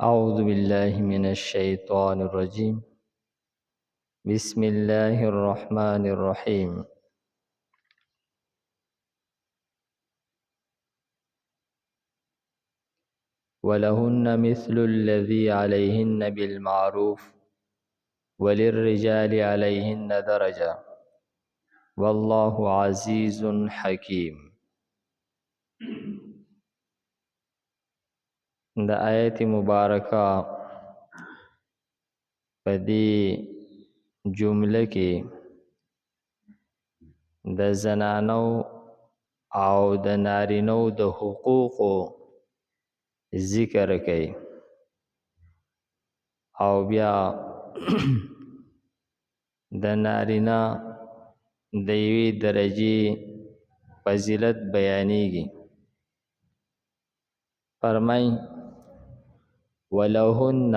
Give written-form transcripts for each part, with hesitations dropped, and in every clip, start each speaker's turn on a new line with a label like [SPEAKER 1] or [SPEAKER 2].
[SPEAKER 1] أعوذ بالله من الشيطان الرجيم. بسم الله الرحمن الرحيم. ولهن مثل الذي عليهن بالمعروف وللرجال عليهن درجة والله عزيز حكيم. دا آیت مبارکه پدی جمله کې د زنانو او د نارینو د حقوقو ذکر کوي او بیا د نارینا د یوې درجې فضیلت بیانېږي. فرمای ولهن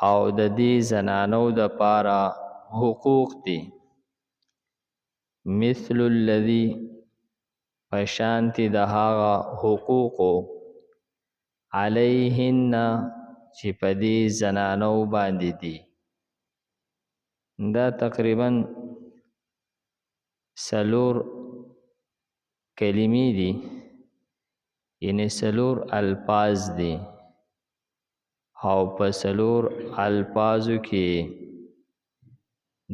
[SPEAKER 1] او د دې زنانو د پاره حقوق دي مثل الذي پشانتی د هغه حقوقو علیهن چې په دې زنانو باندې دي. دا تقریبا سلور کلمې دي، یعنی سلور الفاظ دي او په سلور الفاظو کې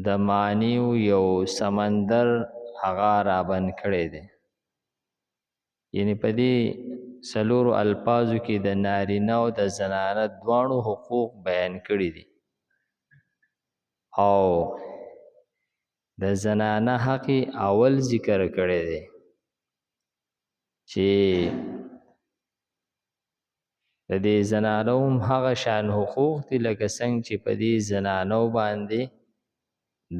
[SPEAKER 1] د معنیو یو سمندر هغه رابند کړی دی. یعنی په دې سلور الفاظو کې د نارینه او د زنانه دواړو حقوق بیان کړي دي او د زنانه حق اول ذکر کړی دی چې د دې زنانو هم هغه شان حقوق دي لکه څنګه چې په دې زنانو باندې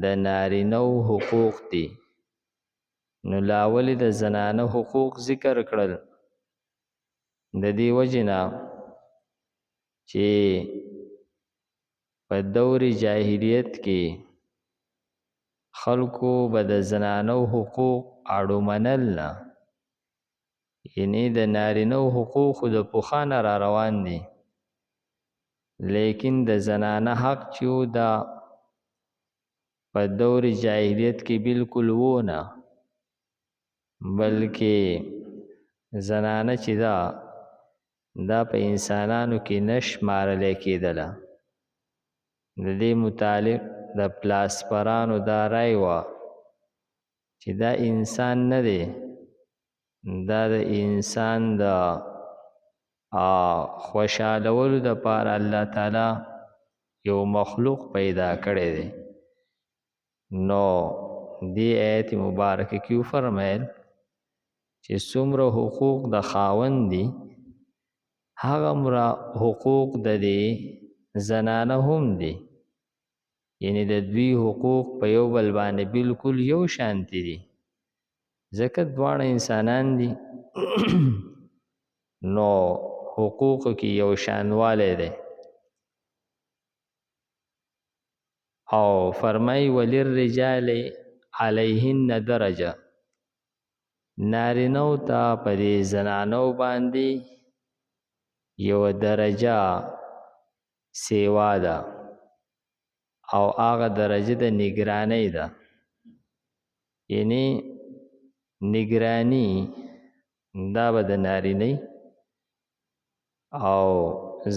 [SPEAKER 1] د نارینه حقوق دي. نو لاول د زنانه حقوق ذکر کړل د دې وجنا چې په دور جاهلیت کې خلکو به د زنانو حقوق اړو منل نه، یعنی د نارینه حقوق د پخوانه را روان دي، لیکن د زنانه حق چې دا په دور جاهلیت کې بالکل و نه، بلکې زنانه چې دا په انسانانو کې نشمارل کېدله. د دې متعلق د پلاسپرانو دا رای وه چې دا انسان نه دی، دا د انسان د خوشحالولو دپاره الله تعالی یو مخلوق پیدا کړی دی. نو دې آیت مبارکه کې وفرمایل چې څومره حقوق د خاوند دي هغه مره حقوق د دې زنانه هم دي، یعنی د دوی حقوق په یو بل باندې بالکل یو شانتی دي ځکه دواړه انسانان دي. نو حقوق کې یو شانوالی دی او فرمای وللرجال علیهن درجه، نارینو ته په دې زنانو باندې یو درجه سیوا ده او هغه درجه د نگرانی ده. یعنی نگرانی دا به د نارینه او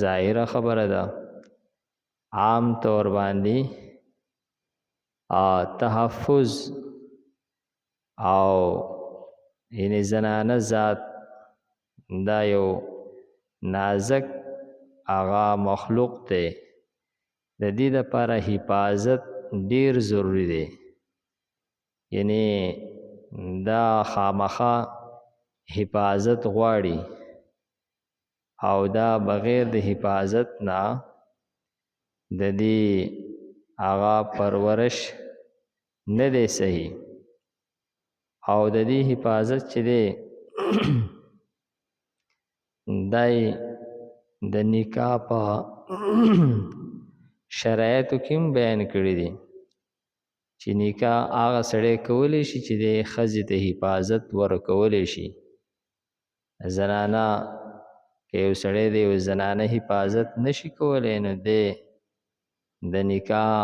[SPEAKER 1] ظاهره خبره ده، عام طور باندې تحفظ او یعنی زنانه ذات دا یو نازک هغه مخلوق دی، د دې لپاره حفاظت ډیر ضروری دی. یعنی دا خامخا حفاظت غواړي او دا بغیر د حفاظت نه د دې هغه پرورش نه دی صحیح. او د دې حفاظت چې دی دای د نکاح په شرایطو کې هم بیان کړی دي چې نکاح هغه سړی کولی شي چې د ښځې ته حفاظت ورکولی شي. زنانه که یو سړی د یو زنانه حفاظت نشي کولی نو دی د نکاح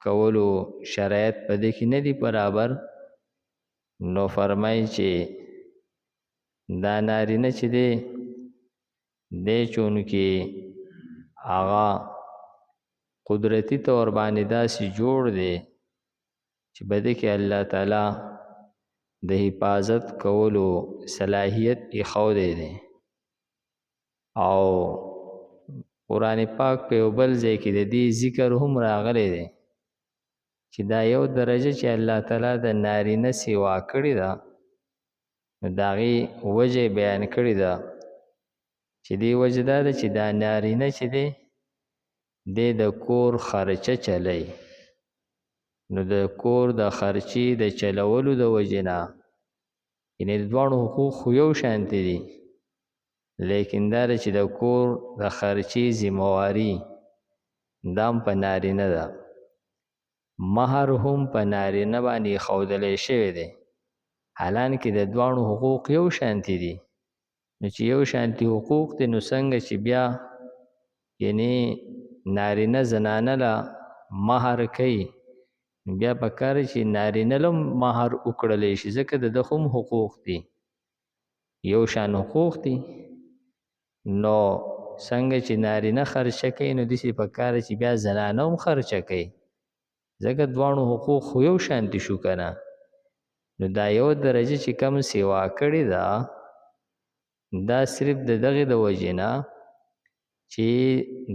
[SPEAKER 1] کولو شرایط په دې کې نه دي برابر. نو فرمایي چې دا نارینه چې دی چونکې هغه قدرتی طور باندې داسې جوړ دی چې په دې کې الله تعالی د حفاظت کولو صلاحیت ایښودی دی. او قرآن پاک په یو بل ځای کې د دې ذکر هم راغلی دی چې دا یو درجه چې الله تعالی د نارینه سیوا کړې ده نو د هغې وجه بیان کړې ده چې دې وجه دا ده چې دا نارینه چې دی د کور خرچه چلی. نو د کور د خرچې د چلولو د وجې نه یعنې د دواړو حقوق خو یو شانتې دي، لیکن دا ده چې د کور د خرچې ذمهواري دا هم په نارینه ده. مهر هم په نارینه باندې ایښودلی شوی دی، حالانکې د دواړو حقوق یو شانتې دي. نو چې یو شانتې حقوق دی نو څنګه چې بیا یعنې نارینه زنانه له مهر کوي بیا پکار چې نارینه له مهر وکړلی شي ځکه د ده هم حقوق دي، یو شان حقوق دي. نو څنګه چې نارینه خرچه کوي نو داسې پکار چې بیا زنانه هم خرچه کوي ځکه دواړو حقوق خو یو شانتې شو که نه. نو دا یو درجه چې کم سیوا کړې ده دا صرف د دغې د وجې نه چې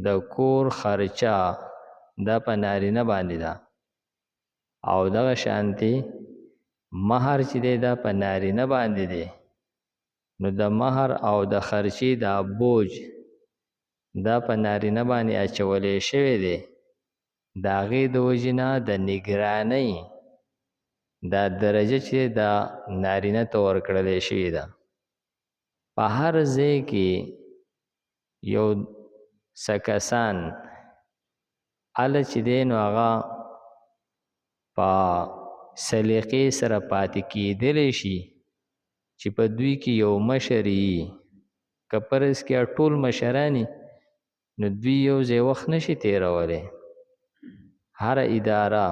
[SPEAKER 1] د کور خرچه دا په نارینه باندې ده او دغه شانتې مهر چې دی دا په نارینه باندې دی. نو د مهر او د خرچې دا بوج دا په نارینه باندې اچولی شوی دی. د هغې د وجې نه د نګرانۍ دا درجه چې دا نارینه ته ورکړلی شوې ده. په هر ځای کې یو څه کسان هله چې دی نو هغه په سلیقې سره پاتې کېدلی شي چې په دوی کې یو مشر وي. که فرض کې ټول مشران نو دوی یو ځای وخت نشي تېرولی. هره اداره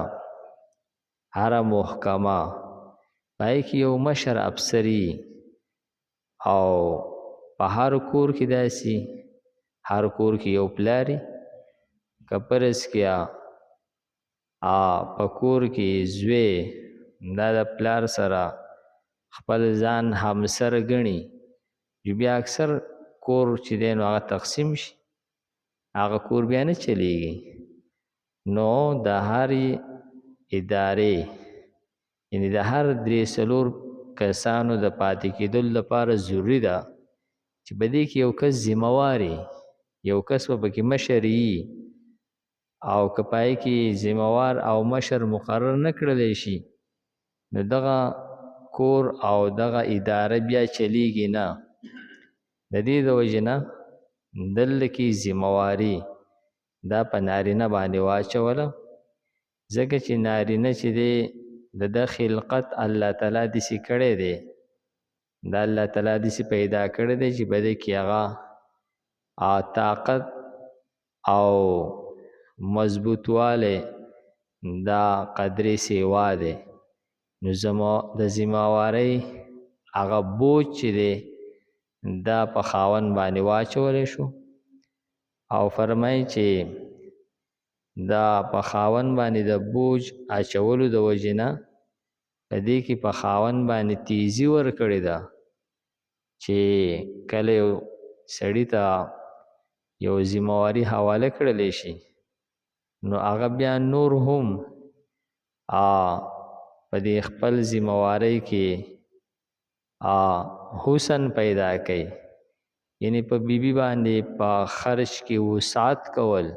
[SPEAKER 1] هره محکمه پای کې یو مشر افسر وي او په هر کور کې داسې هر کور کې یو پلار وي. که فرض کې په کور کې زوی دا د پلار سره خپل ځان همسر ګڼي بیا اکثر کور چې دی نو هغه تقسیم شي هغه کور بیا نه چلیږي. نو د هرې ادارې یعنې د هر درې څلور کسانو د پاتې کېدلو لپاره ضروري ده چې په دې کې یو کس ذمهوار یو کس به پکې مشر وي او که پای کې ذمهوار او مشر مقرر نه کړلی شي نو دغه کور او دغه اداره بیا چلیږي نه. د دې د وجې نه دلته کې ذمهواري دا په نارینه باندې واچوله ځکه چې نارینه چې دی د ده خلقت الله تعالی داسې کړی دی دا الله تعالی داسې پیدا کړی دی چې په دې کې هغه طاقت او مضبوطوالی دا قدرې سیوا دی. نو د ذمهوارۍ هغه بوج چې دی دا په خاوند باندې واچولی شو او فرمایي چې دا په خاوند باندې د بوج اچولو د وجې نه په دې کې په خاوند باندې تیزي ورکړې ده چې کله یو سړي ته یو ذمهواري حواله کړلی شي نو هغه بیا نور هم په دې خپل ذمهوارۍ کې حسن پیدا کوي یعنی په بیبي باندې په خرچ کې وسعت کول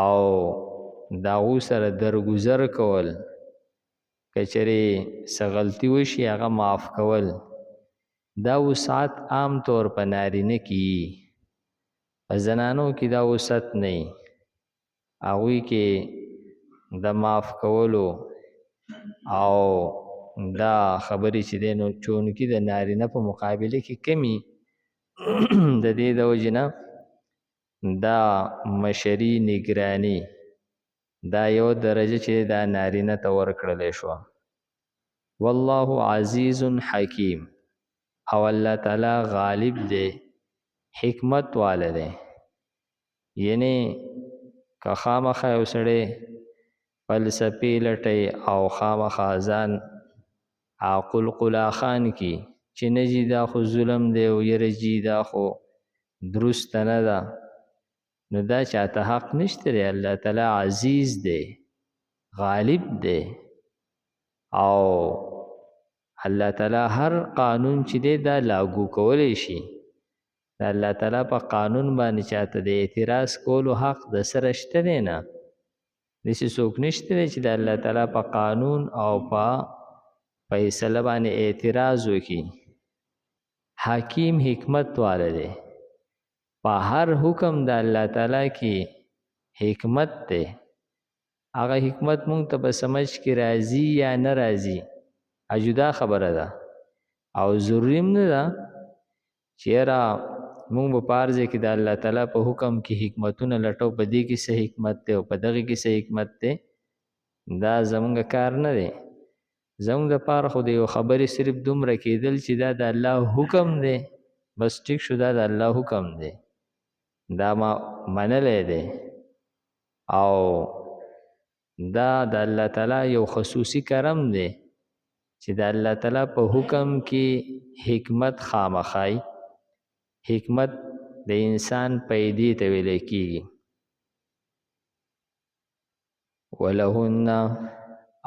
[SPEAKER 1] او د هغو سره درګذر کول که چېرې څه غلطي وشي هغه معاف کول دا وسعت عام طور په نارینه کې وي. په زنانو کې دا وسعت نه وي. هغوی کې د معاف کولو او دا خبرې چې دی نو چونکې د نارینه په مقابله کې کمی د دې د وجنه دا مشري نگرانی دا یو درجه چې دا نارینه ته ورکړلې شو. والله عزیز حکیم، او الله تعالی غالب دی حکمت والا دی. یعنی که خامخا یو سړی فلسفی لټی او خامخا ځان عقل قلاخان کی چې نجی دا خو ظلم دی او یرجی دا خو درست نه ده، نو دا چاته حق نشته دی. الله تعالی عزیز دی، غالب دی، او الله تعالی هر قانون چې دی دا لاگو کولی شي. دا الله تعالی په قانون باندې چاته د اعتراض کولو حق د سره شته دی نه. داسې څوک نشته دی چې د الله تعالی په قانون او په فیصله باندې اعتراض وکړي. حکیم حکمت والا دی، په هر حکم د الله تعالی کې حکمت دی. هغه حکمت مونږ ته په سمجھ کې راځي یا نه راځي جدا خبره ده، او ضروري نه ده چې یاره مونږ په پارځه کې د الله تعالی په حکم کې حکمتونه لټو، په دې کې څه حکمت دی او په دغه کې څه حکمت دی. دا زمونږ کار نه دی. زمونږ دپاره خو د یو خبرې صرف دومره کېدل چې دا د الله حکم دی، بس ټیک شو، دا د الله حکم دی، دا ما منلی دی. او دا د الله تعالی یو خصوصي کرم دی چې د الله تعالی په حکم کې حکمت خامخای. حکمت د انسان پیدې ته ویل کېږي. ولهن،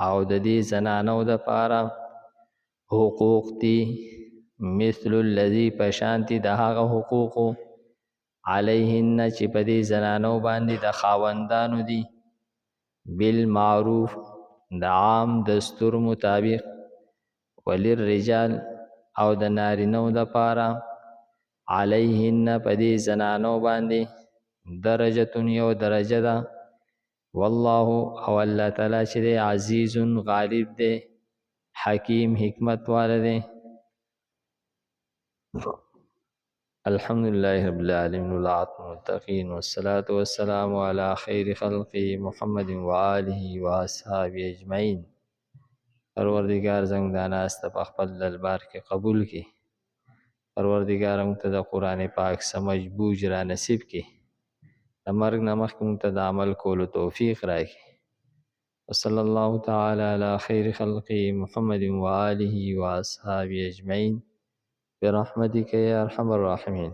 [SPEAKER 1] او د دې زنانو دپاره حقوق دي، مثل الذي پشانتی د هغه حقوقو علیهن چې په دې زنانو باندې د خاوندانو دي، بالمعروف د عام دستور مطابق، وللرجال او د نارینو دپاره علیهن په دې زنانو باندې درجتون یو درجه ده. والله، او الله تعالی چې دی عزیز غالب دی، حکیم حکمت والا دی. الحمد لله رب العالمین والعاقبۃ للمتقین والصلاة والسلام علی خیر خلقه محمد وآله واصحابه اجمعین. پروردگار زموږ دا ناسته په خپل دربار کې قبول کړي. پروردگار موږ ته د قرآن پاک سمجھ بوجھ را نصیب کړي. د مرګ نه مخکې موږ ته د عمل کولو توفیق راکړي. وصلی الله تعالی علی خیر خلقه محمد وآله واصحابه اجمعین برحمتک یا ارحم الراحمین.